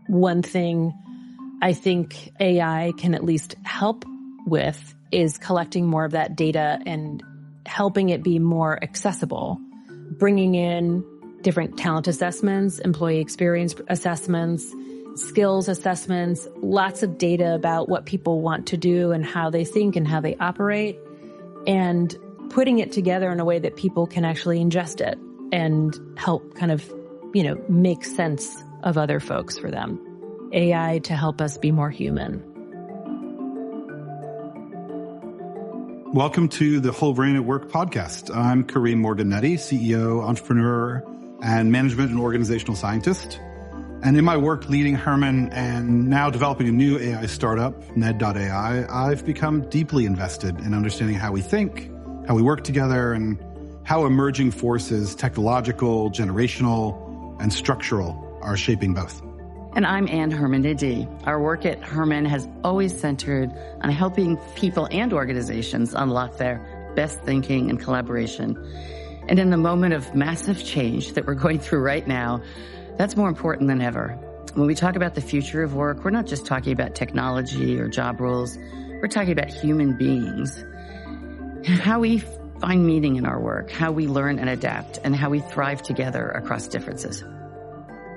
One thing I think AI can at least help with is collecting more of that data and helping it be more accessible, bringing in different talent assessments, employee experience assessments, skills assessments, lots of data about what people want to do and how they think and how they operate, and putting it together in a way that people can actually ingest it and help kind of, make sense of other folks for them. AI to help us be more human. Welcome to the Whole Brain at Work podcast. I'm Karim Herrmann-Nehdi, CEO, entrepreneur, and management and organizational scientist. And in my work leading Herrmann and now developing a new AI startup, Ned.ai, I've become deeply invested in understanding how we think, how we work together, and how emerging forces, technological, generational, and structural, are shaping both. And I'm Herrmann-Nehdi. Our work at Herrmann has always centered on helping people and organizations unlock their best thinking and collaboration. And in the moment of massive change that we're going through right now, that's more important than ever. When we talk about the future of work, we're not just talking about technology or job roles. We're talking about human beings, how we find meaning in our work, how we learn and adapt, and how we thrive together across differences.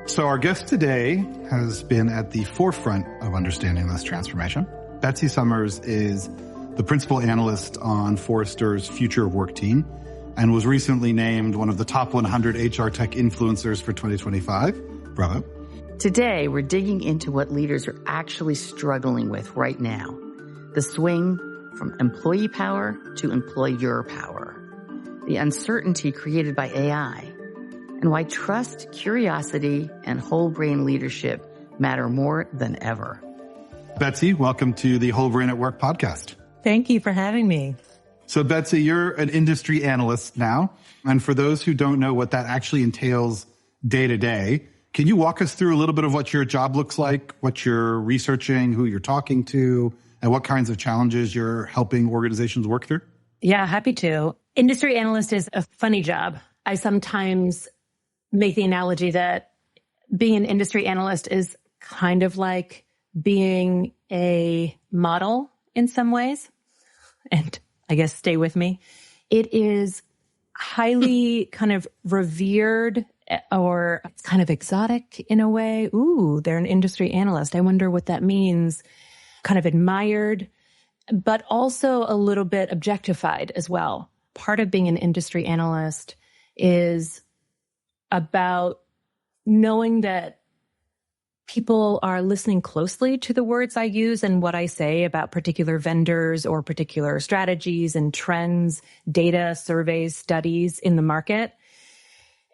So our guest today has been at the forefront of understanding this transformation. Betsy Summers is the principal analyst on Forrester's Future of Work team and was recently named one of the top 100 HR tech influencers for 2025. Bravo. Today, we're digging into what leaders are actually struggling with right now. The swing from employee power to employer power. The uncertainty created by AI. And why trust, curiosity, and whole brain leadership matter more than ever. Betsy, welcome to the Whole Brain at Work podcast. Thank you for having me. So Betsy, you're an industry analyst now. And for those who don't know what that actually entails day to day, can you walk us through a little bit of what your job looks like, what you're researching, who you're talking to, and what kinds of challenges you're helping organizations work through? Yeah, happy to. Industry analyst is a funny job. I sometimes make the analogy that being an industry analyst is kind of like being a model in some ways. And I guess stay with me. It is highly kind of revered or kind of exotic in a way. Ooh, they're an industry analyst. I wonder what that means. Kind of admired, but also a little bit objectified as well. Part of being an industry analyst is about knowing that people are listening closely to the words I use and what I say about particular vendors or particular strategies and trends, data, surveys, studies in the market.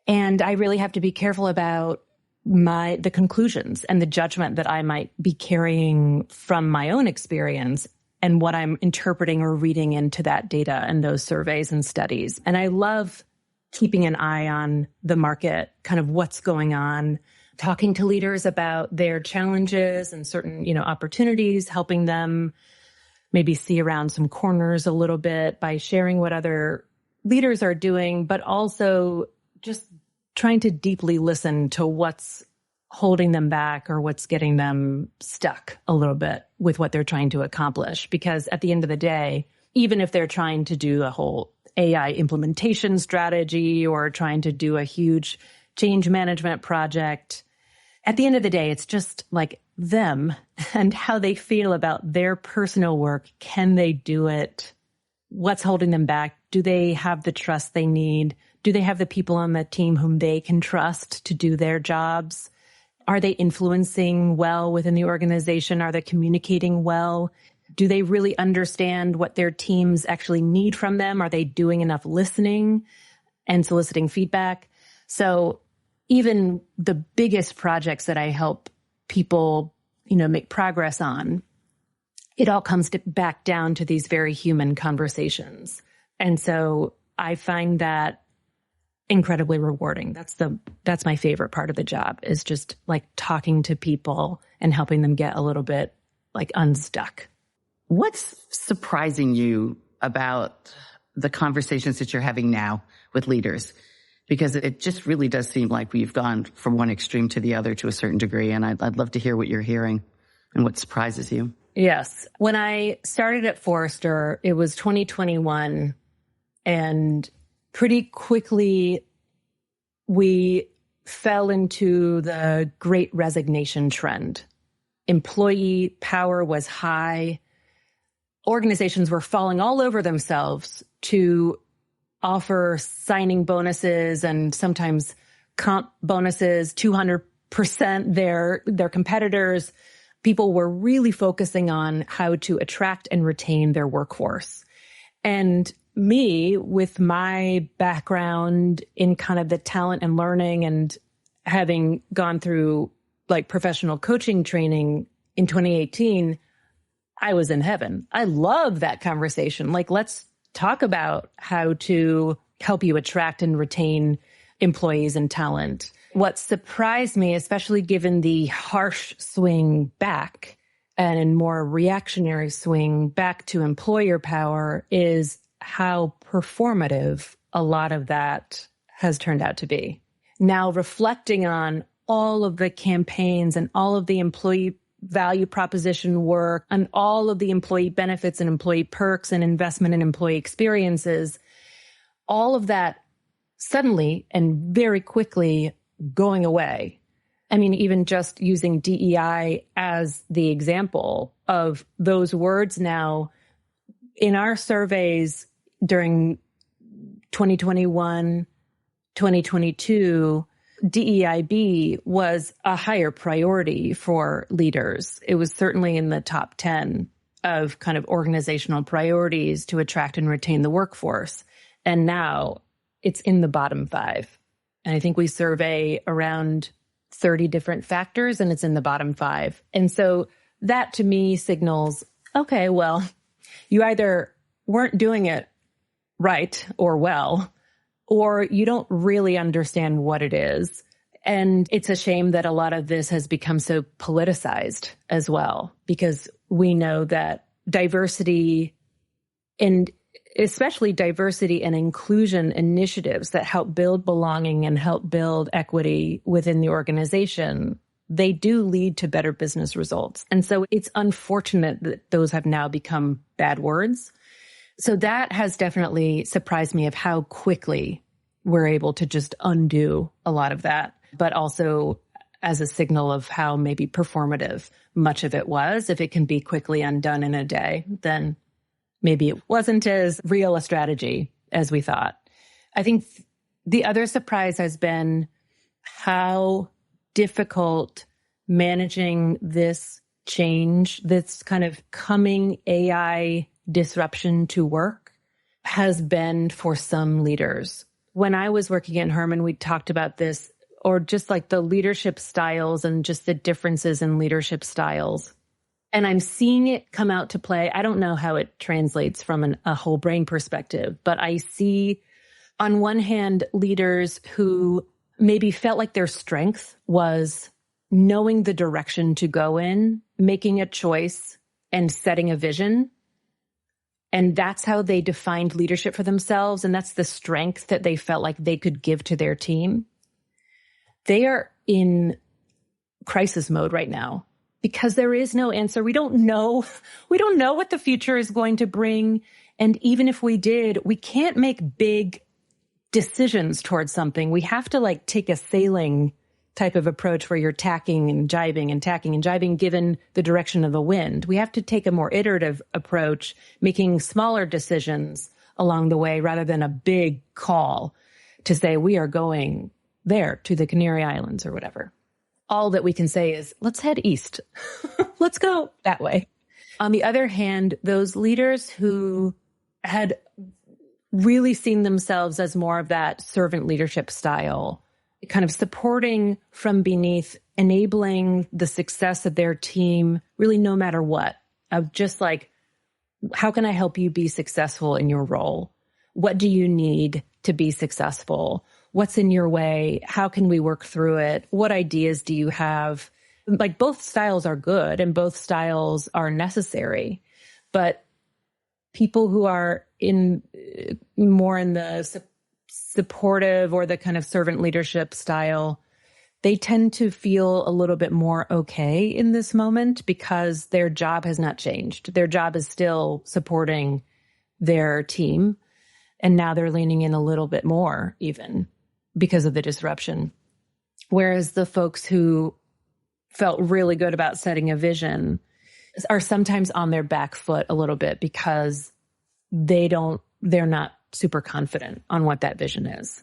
And I really have to be careful about the conclusions and the judgment that I might be carrying from my own experience and what I'm interpreting or reading into that data and those surveys and studies. And I love keeping an eye on the market, kind of what's going on, talking to leaders about their challenges and certain, opportunities, helping them maybe see around some corners a little bit by sharing what other leaders are doing, but also just trying to deeply listen to what's holding them back or what's getting them stuck a little bit with what they're trying to accomplish. Because at the end of the day, even if they're trying to do a whole AI implementation strategy or trying to do a huge change management project, at the end of the day, it's just like them and how they feel about their personal work. Can they do it? What's holding them back? Do they have the trust they need? Do they have the people on the team whom they can trust to do their jobs? Are they influencing well within the organization? Are they communicating well? Do they really understand what their teams actually need from them? Are they doing enough listening and soliciting feedback? So even the biggest projects that I help people, make progress on, it all comes back down to these very human conversations. And so I find that incredibly rewarding. That's my favorite part of the job, is just like talking to people and helping them get a little bit like unstuck. What's surprising you about the conversations that you're having now with leaders? because it just really does seem like we've gone from one extreme to the other to a certain degree. And I'd love to hear what you're hearing and what surprises you. Yes. When I started at Forrester, it was 2021, and pretty quickly we fell into the Great Resignation trend. Employee power was high. Organizations were falling all over themselves to offer signing bonuses and sometimes comp bonuses, 200% their competitors. People were really focusing on how to attract and retain their workforce. And me, with my background in kind of the talent and learning and having gone through like professional coaching training in 2018, I was in heaven. I love that conversation. Like, let's talk about how to help you attract and retain employees and talent. What surprised me, especially given the harsh swing back and more reactionary swing back to employer power, is how performative a lot of that has turned out to be. Now, reflecting on all of the campaigns and all of the employee value proposition work and all of the employee benefits and employee perks and investment in employee experiences, all of that suddenly and very quickly going away. I mean, even just using DEI as the example of those words now, in our surveys during 2021, 2022, DEIB was a higher priority for leaders. It was certainly in the top 10 of kind of organizational priorities to attract and retain the workforce. And now it's in the bottom 5. And I think we survey around 30 different factors, and it's in the bottom 5. And so that to me signals, okay, well, you either weren't doing it right or well, or you don't really understand what it is. And it's a shame that a lot of this has become so politicized as well, because we know that diversity, and especially diversity and inclusion initiatives that help build belonging and help build equity within the organization, they do lead to better business results. And so it's unfortunate that those have now become bad words. So that has definitely surprised me of how quickly we're able to just undo a lot of that, but also as a signal of how maybe performative much of it was. If it can be quickly undone in a day, then maybe it wasn't as real a strategy as we thought. I think the other surprise has been how difficult managing this change, this kind of coming AI disruption to work has been for some leaders. When I was working at Herrmann, we talked about this, or just like the leadership styles and just the differences in leadership styles. And I'm seeing it come out to play. I don't know how it translates from a whole brain perspective, but I see on one hand leaders who maybe felt like their strength was knowing the direction to go in, making a choice and setting a vision. And that's how they defined leadership for themselves. And that's the strength that they felt like they could give to their team. They are in crisis mode right now because there is no answer. We don't know what the future is going to bring. And even if we did, we can't make big decisions towards something. We have to like take a sailing type of approach where you're tacking and jibing given the direction of the wind. We have to take a more iterative approach, making smaller decisions along the way rather than a big call to say we are going there to the Canary Islands or whatever. All that we can say is, let's head east. Let's go that way. On the other hand, those leaders who had really seen themselves as more of that servant leadership style, kind of supporting from beneath, enabling the success of their team, really no matter what, of just like, how can I help you be successful in your role? What do you need to be successful? What's in your way? How can we work through it? What ideas do you have? Like both styles are good and both styles are necessary, but people who are more in the supportive or the kind of servant leadership style, they tend to feel a little bit more okay in this moment because their job has not changed. Their job is still supporting their team. And now they're leaning in a little bit more even because of the disruption. Whereas the folks who felt really good about setting a vision are sometimes on their back foot a little bit because they're not super confident on what that vision is.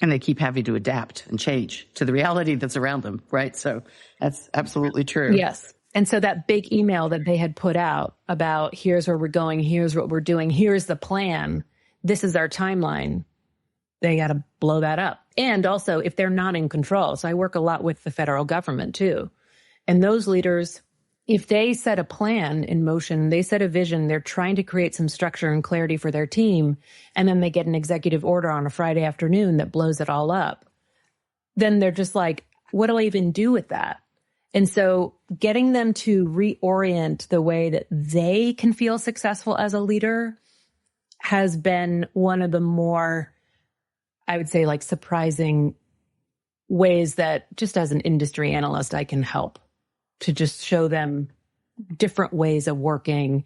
And they keep having to adapt and change to the reality that's around them, right? So that's absolutely true. Yes. And so that big email that they had put out about here's where we're going, here's what we're doing, here's the plan, this is our timeline, they got to blow that up. And also if they're not in control. So I work a lot with the federal government too. And those leaders, if they set a plan in motion, they set a vision, they're trying to create some structure and clarity for their team, and then they get an executive order on a Friday afternoon that blows it all up, then they're just like, what do I even do with that? And so getting them to reorient the way that they can feel successful as a leader has been one of the more, I would say, like surprising ways that just as an industry analyst, I can help to just show them different ways of working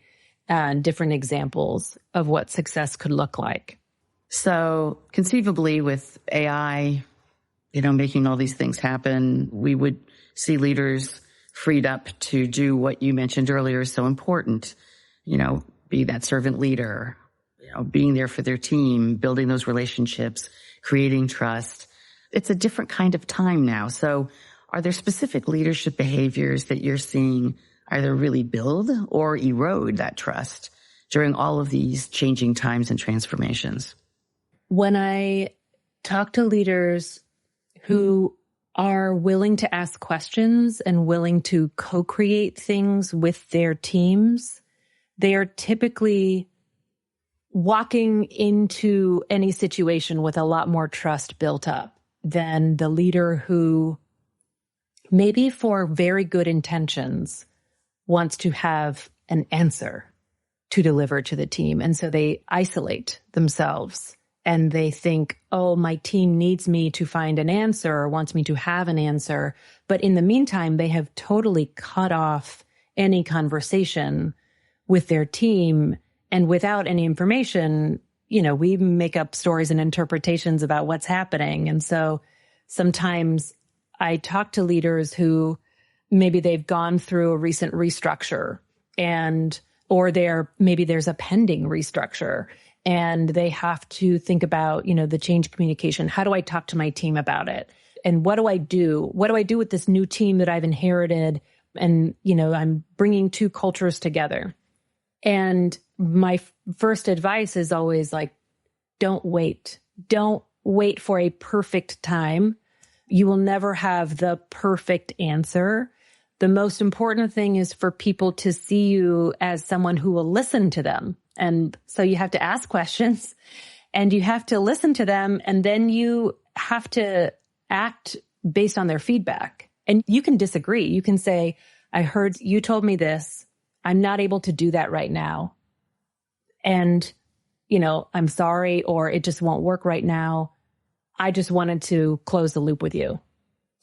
and different examples of what success could look like. So conceivably with AI, making all these things happen, we would see leaders freed up to do what you mentioned earlier is so important, be that servant leader, being there for their team, building those relationships, creating trust. It's a different kind of time now. So are there specific leadership behaviors that you're seeing either really build or erode that trust during all of these changing times and transformations? When I talk to leaders who are willing to ask questions and willing to co-create things with their teams, they are typically walking into any situation with a lot more trust built up than the leader who maybe for very good intentions wants to have an answer to deliver to the team. And so they isolate themselves and they think, oh, my team needs me to find an answer or wants me to have an answer. But in the meantime, they have totally cut off any conversation with their team. And without any information, we make up stories and interpretations about what's happening. And so sometimes I talk to leaders who maybe they've gone through a recent restructure or maybe there's a pending restructure and they have to think about, the change communication. How do I talk to my team about it? And what do I do? What do I do with this new team that I've inherited? And, I'm bringing two cultures together. And my first advice is always like, don't wait. Don't wait for a perfect time. You will never have the perfect answer. The most important thing is for people to see you as someone who will listen to them. And so you have to ask questions and you have to listen to them. And then you have to act based on their feedback. And you can disagree. You can say, I heard you told me this. I'm not able to do that right now. And, I'm sorry, or it just won't work right now. I just wanted to close the loop with you,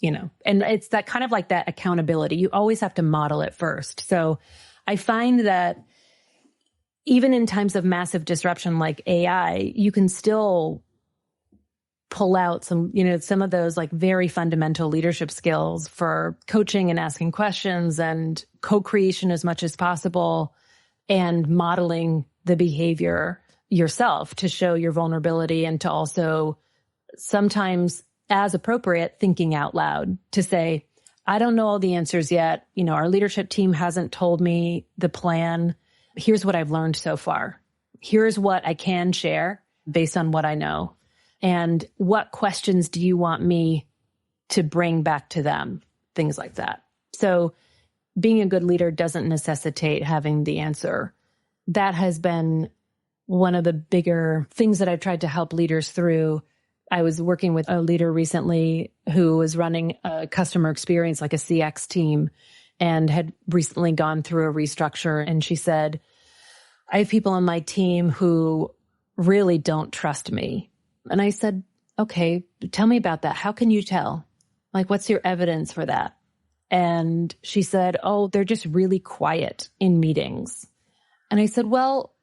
and it's that kind of like that accountability. You always have to model it first. So I find that even in times of massive disruption like AI, you can still pull out some of those like very fundamental leadership skills for coaching and asking questions and co-creation as much as possible and modeling the behavior yourself to show your vulnerability and to also sometimes, as appropriate, thinking out loud to say, I don't know all the answers yet. Our leadership team hasn't told me the plan. Here's what I've learned so far. Here's what I can share based on what I know. And what questions do you want me to bring back to them? Things like that. So being a good leader doesn't necessitate having the answer. That has been one of the bigger things that I've tried to help leaders through. I was working with a leader recently who was running a customer experience, like a CX team, and had recently gone through a restructure. And she said, I have people on my team who really don't trust me. And I said, okay, tell me about that. How can you tell? Like, what's your evidence for that? And she said, oh, they're just really quiet in meetings. And I said, well,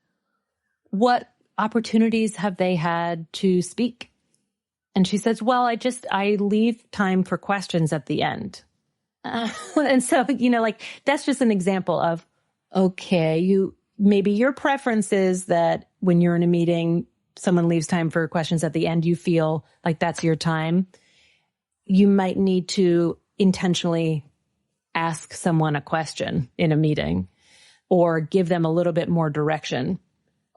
what opportunities have they had to speak? And she says, well, I leave time for questions at the end. And so, like, that's just an example of, okay, maybe your preference is that when you're in a meeting, someone leaves time for questions at the end, you feel like that's your time. You might need to intentionally ask someone a question in a meeting, or give them a little bit more direction,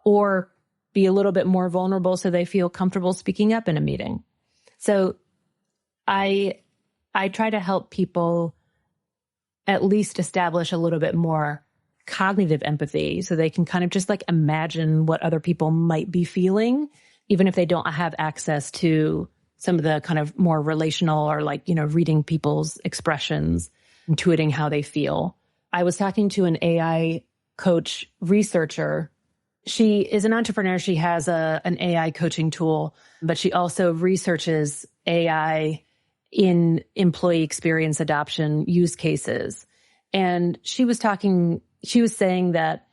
or be a little bit more vulnerable so they feel comfortable speaking up in a meeting. So I try to help people at least establish a little bit more cognitive empathy so they can kind of just like imagine what other people might be feeling, even if they don't have access to some of the kind of more relational or like, reading people's expressions, intuiting how they feel. I was talking to an AI coach researcher. She is an entrepreneur. She has an AI coaching tool, but she also researches AI in employee experience adoption use cases. And she was saying that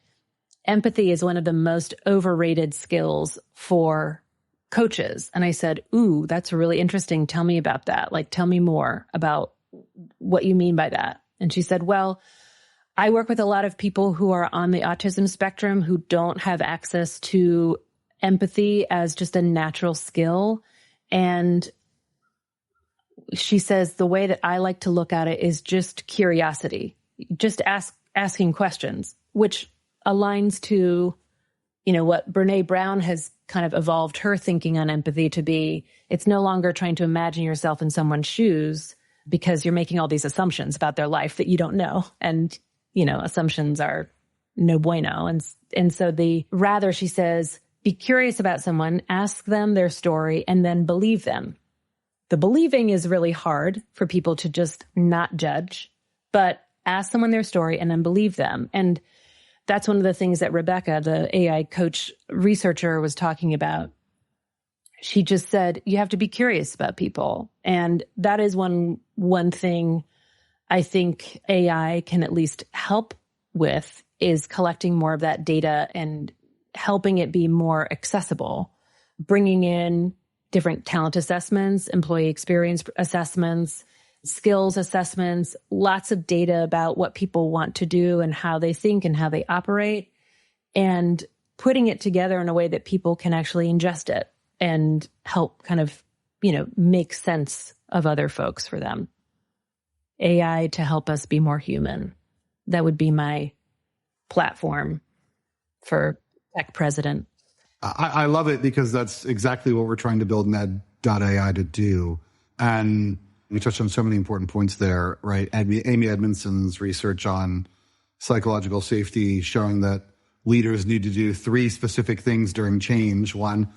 empathy is one of the most overrated skills for coaches. And I said, ooh, that's really interesting. Tell me about that. Like, tell me more about what you mean by that. And she said, well, I work with a lot of people who are on the autism spectrum who don't have access to empathy as just a natural skill. And she says, the way that I like to look at it is just curiosity, just asking questions, which aligns to, what Brene Brown has kind of evolved her thinking on empathy to be. It's no longer trying to imagine yourself in someone's shoes because you're making all these assumptions about their life that you don't know. And, assumptions are no bueno. And so rather, she says, be curious about someone, ask them their story, and then believe them. The believing is really hard for people to just not judge, but ask someone their story and then believe them. And that's one of the things that Rebecca, the AI coach researcher, was talking about. She just said, you have to be curious about people. And that is one thing I think AI can at least help with, is collecting more of that data and helping it be more accessible, bringing in different talent assessments, employee experience assessments, skills assessments, lots of data about what people want to do and how they think and how they operate, and putting it together in a way that people can actually ingest it and help kind of, make sense of other folks for them. AI to help us be more human. That would be my platform for tech president. I love it because that's exactly what we're trying to build Med.ai to do. And we touched on so many important points there, right? Amy Edmondson's research on psychological safety showing that leaders need to do 3 specific things during change. 1,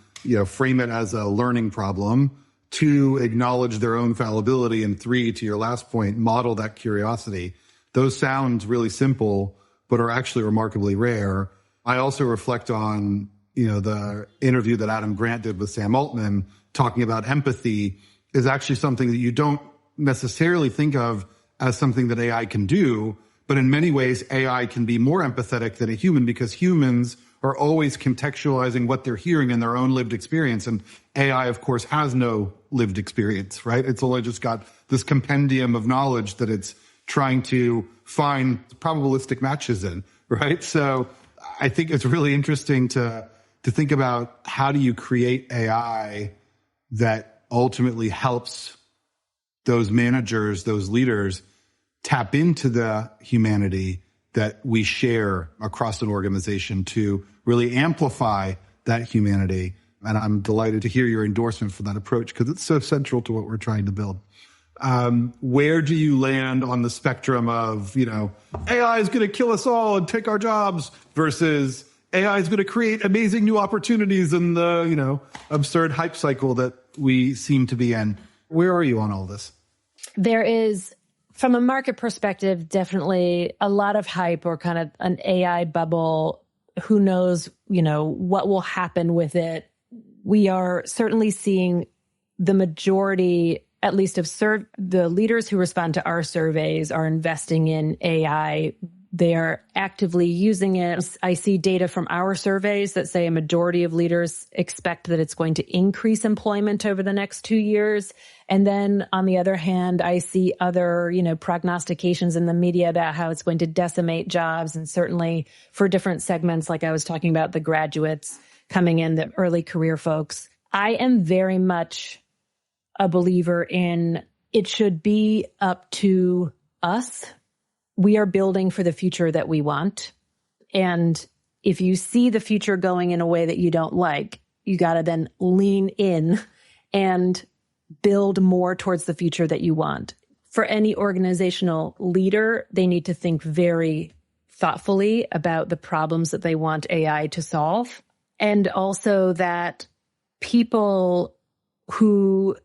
frame it as a learning problem. 2, acknowledge their own fallibility. And 3, to your last point, model that curiosity. Those sound really simple, but are actually remarkably rare. I also reflect on, the interview that Adam Grant did with Sam Altman talking about empathy is actually something that you don't necessarily think of as something that AI can do. But in many ways, AI can be more empathetic than a human because humans are always contextualizing what they're hearing in their own lived experience. And AI, of course, has no lived experience, right? It's only just got this compendium of knowledge that it's trying to find probabilistic matches in, right? So I think it's really interesting to think about how do you create AI that ultimately helps those managers, those leaders tap into the humanity that we share across an organization to really amplify that humanity. And I'm delighted to hear your endorsement for that approach because it's so central to what we're trying to build. Where do you land on the spectrum of, AI is going to kill us all and take our jobs versus AI is going to create amazing new opportunities in the, absurd hype cycle that we seem to be in? Where are you on all this? There is, from a market perspective, definitely a lot of hype or kind of an AI bubble. Who knows, what will happen with it? we are certainly seeing the majority, at least of the leaders who respond to our surveys, are investing in AI. They are actively using it. I see data from our surveys that say a majority of leaders expect that it's going to increase employment over the next 2 years. And then on the other hand, I see other, prognostications in the media about how it's going to decimate jobs. And certainly for different segments, like I was talking about the graduates coming in, the early career folks. I am very much a believer in it should be up to us. We are building for the future that we want. And if you see the future going in a way that you don't like, you got to then lean in and build more towards the future that you want. For any organizational leader, they need to think very thoughtfully about the problems that they want AI to solve. And also that people who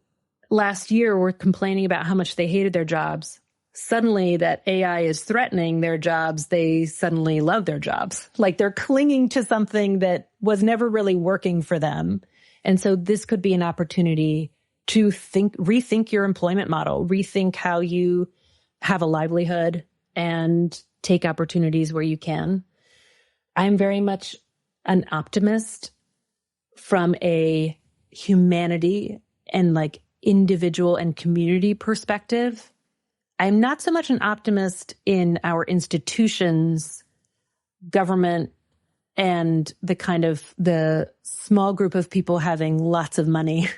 last year were complaining about how much they hated their jobs, suddenly that AI is threatening their jobs, they suddenly love their jobs. Like they're clinging to something that was never really working for them. And so this could be an opportunity to rethink your employment model, rethink how you have a livelihood and take opportunities where you can. I'm very much an optimist from a humanity and like individual and community perspective. I'm not so much an optimist in our institutions, government, and the small group of people having lots of money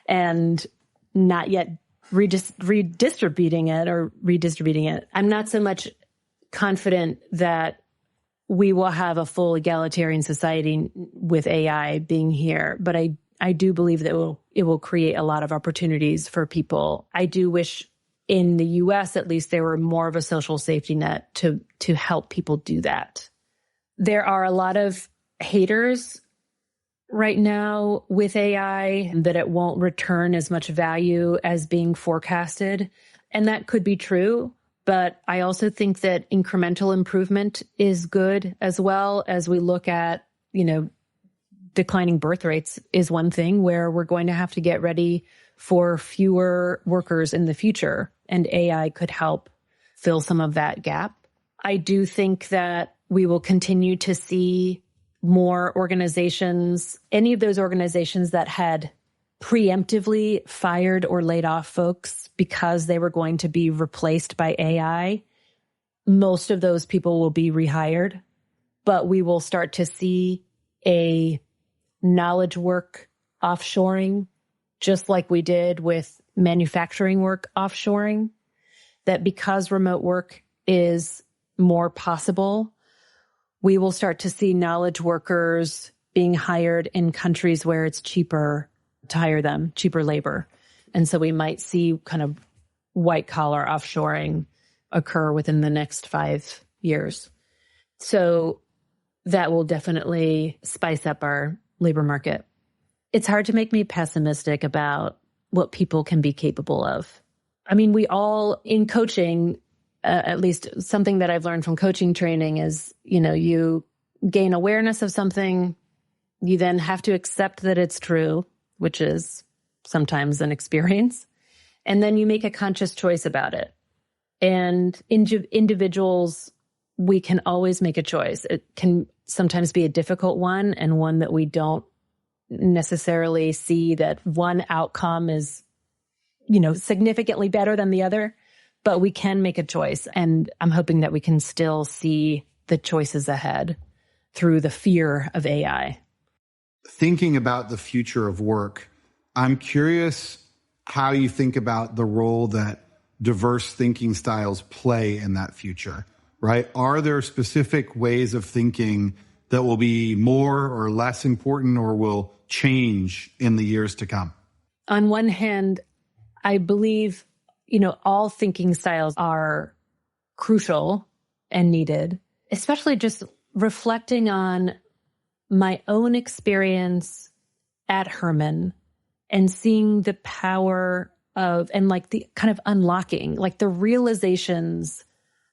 and not yet redistributing it. I'm not so much confident that we will have a full egalitarian society with AI being here, but I do believe that it will create a lot of opportunities for people. I do wish in the US, at least, there were more of a social safety net to help people do that. There are a lot of haters right now with AI that it won't return as much value as being forecasted. And that could be true. But I also think that incremental improvement is good as well. As we look at, declining birth rates is one thing where we're going to have to get ready for fewer workers in the future. And AI could help fill some of that gap. I do think that we will continue to see more organizations, any of those organizations that had preemptively fired or laid off folks because they were going to be replaced by AI. Most of those people will be rehired, but we will start to see a knowledge work offshoring, just like we did with manufacturing work offshoring, that because remote work is more possible, we will start to see knowledge workers being hired in countries where it's cheaper to hire them, cheaper labor. And so we might see kind of white collar offshoring occur within the next 5 years. So that will definitely spice up our labor market. It's hard to make me pessimistic about what people can be capable of. I mean, we all in coaching, at least something that I've learned from coaching training is, you gain awareness of something, you then have to accept that it's true, which is sometimes an experience, and then you make a conscious choice about it. And individuals, we can always make a choice. It can sometimes be a difficult one and one that we don't necessarily see that one outcome is, significantly better than the other, but we can make a choice. And I'm hoping that we can still see the choices ahead through the fear of AI. Thinking about the future of work, I'm curious how you think about the role that diverse thinking styles play in that future, right? Are there specific ways of thinking that will be more or less important or will change in the years to come? On one hand, I believe, all thinking styles are crucial and needed, especially just reflecting on my own experience at Herrmann and seeing the power of, and like the kind of unlocking, like the realizations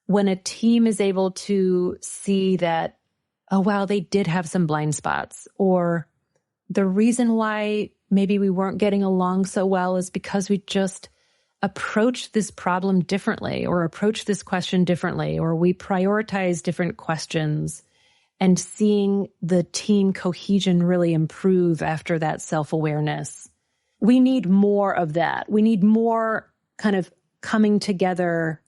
when a team is able to see that, oh, wow, they did have some blind spots, or the reason why maybe we weren't getting along so well is because we just approached this problem differently, or approached this question differently, or we prioritize different questions, and seeing the team cohesion really improve after that self-awareness. We need more of that. We need more kind of coming together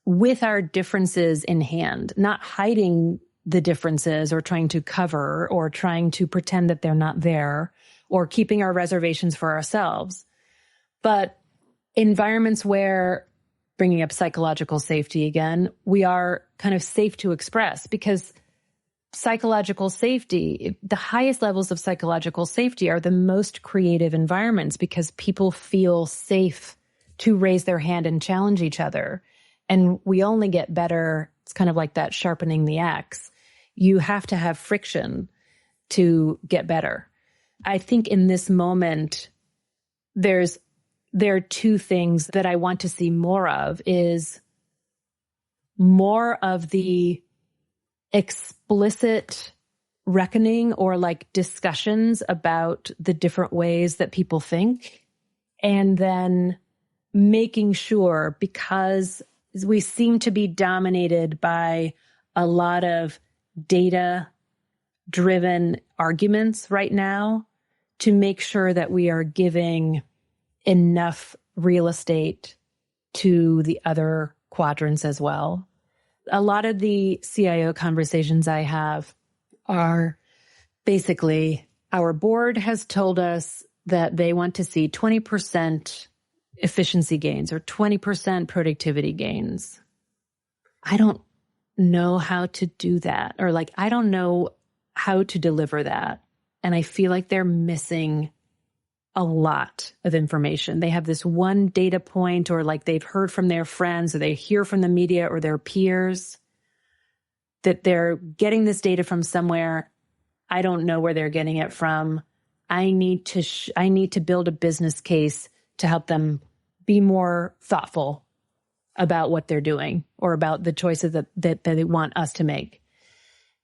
with our differences in hand, not hiding the differences or trying to cover or trying to pretend that they're not there or keeping our reservations for ourselves. But environments where, bringing up psychological safety again, we are kind of safe to express, because psychological safety, the highest levels of psychological safety are the most creative environments, because people feel safe to raise their hand and challenge each other. And we only get better. It's kind of like that sharpening the axe. You have to have friction to get better. I think in this moment, there are two things that I want to see more of, is more of the explicit reckoning or like discussions about the different ways that people think. And then making sure, because we seem to be dominated by a lot of data-driven arguments right now, to make sure that we are giving enough real estate to the other quadrants as well. A lot of the CIO conversations I have are basically, our board has told us that they want to see 20% efficiency gains or 20% productivity gains. I don't know how to do that, or like, I don't know how to deliver that. And I feel like they're missing a lot of information. They have this one data point, or like they've heard from their friends, or they hear from the media or their peers that they're getting this data from somewhere. I don't know where they're getting it from. I need to build a business case to help them be more thoughtful about what they're doing, or about the choices that they want us to make.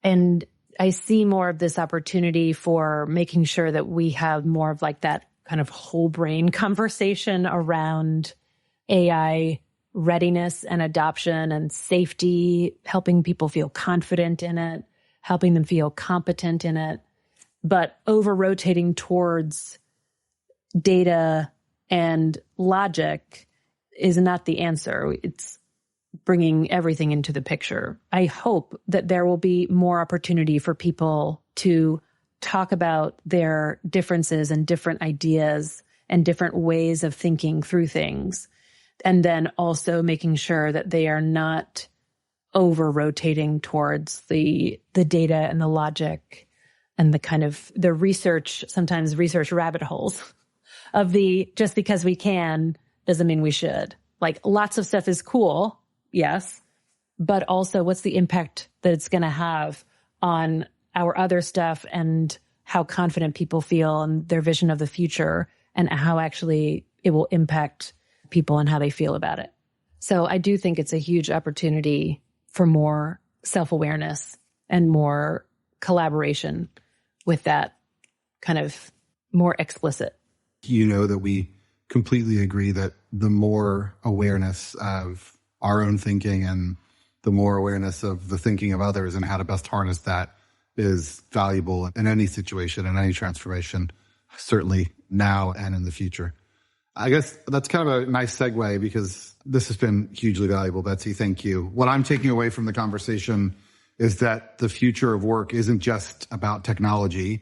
And I see more of this opportunity for making sure that we have more of like that kind of whole brain conversation around AI readiness and adoption and safety, helping people feel confident in it, helping them feel competent in it, but over-rotating towards data and logic is not the answer. It's bringing everything into the picture. I hope that there will be more opportunity for people to talk about their differences and different ideas and different ways of thinking through things. And then also making sure that they are not over-rotating towards the data and the logic and the kind of the research, sometimes research rabbit holes of the just because we can doesn't mean we should. Like, lots of stuff is cool, yes, but also what's the impact that it's going to have on our other stuff, and how confident people feel and their vision of the future, and how actually it will impact people and how they feel about it. So I do think it's a huge opportunity for more self-awareness and more collaboration with that kind of more explicit. You know that we completely agree that the more awareness of our own thinking and the more awareness of the thinking of others and how to best harness that is valuable in any situation, in any transformation, certainly now and in the future. I guess that's kind of a nice segue, because this has been hugely valuable, Betsy. Thank you. What I'm taking away from the conversation is that the future of work isn't just about technology.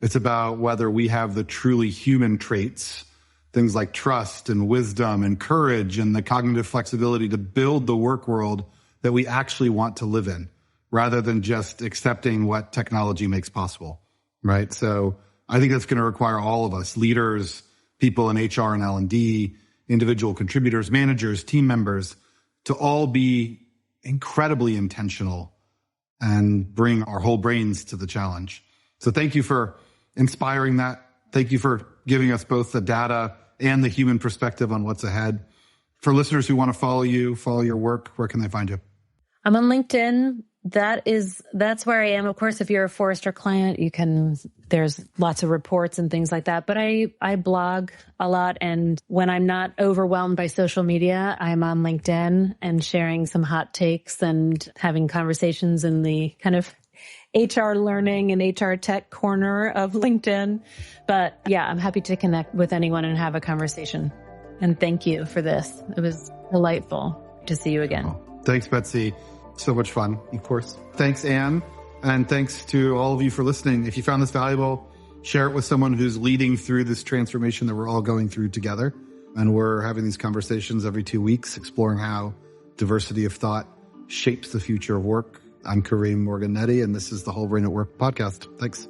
It's about whether we have the truly human traits, things like trust and wisdom and courage and the cognitive flexibility to build the work world that we actually want to live in, rather than just accepting what technology makes possible, right? So I think that's going to require all of us, leaders, people in HR and L&D, individual contributors, managers, team members, to all be incredibly intentional and bring our whole brains to the challenge. So thank you for inspiring that. Thank you for giving us both the data and the human perspective on what's ahead. For listeners who want to follow you, follow your work, where can they find you? I'm on LinkedIn that's where I am. Of course, if you're a Forrester client, there's lots of reports and things like that. But I blog a lot. And when I'm not overwhelmed by social media, I'm on LinkedIn and sharing some hot takes and having conversations in the kind of HR learning and HR tech corner of LinkedIn. But yeah, I'm happy to connect with anyone and have a conversation. And thank you for this. It was delightful to see you again. Oh, thanks, Betsy. So much fun, of course. Thanks, Anne. And thanks to all of you for listening. If you found this valuable, share it with someone who's leading through this transformation that we're all going through together. And we're having these conversations every 2 weeks, exploring how diversity of thought shapes the future of work. I'm Karim Morgan-Nehdi, and this is the Whole Brain at Work podcast. Thanks.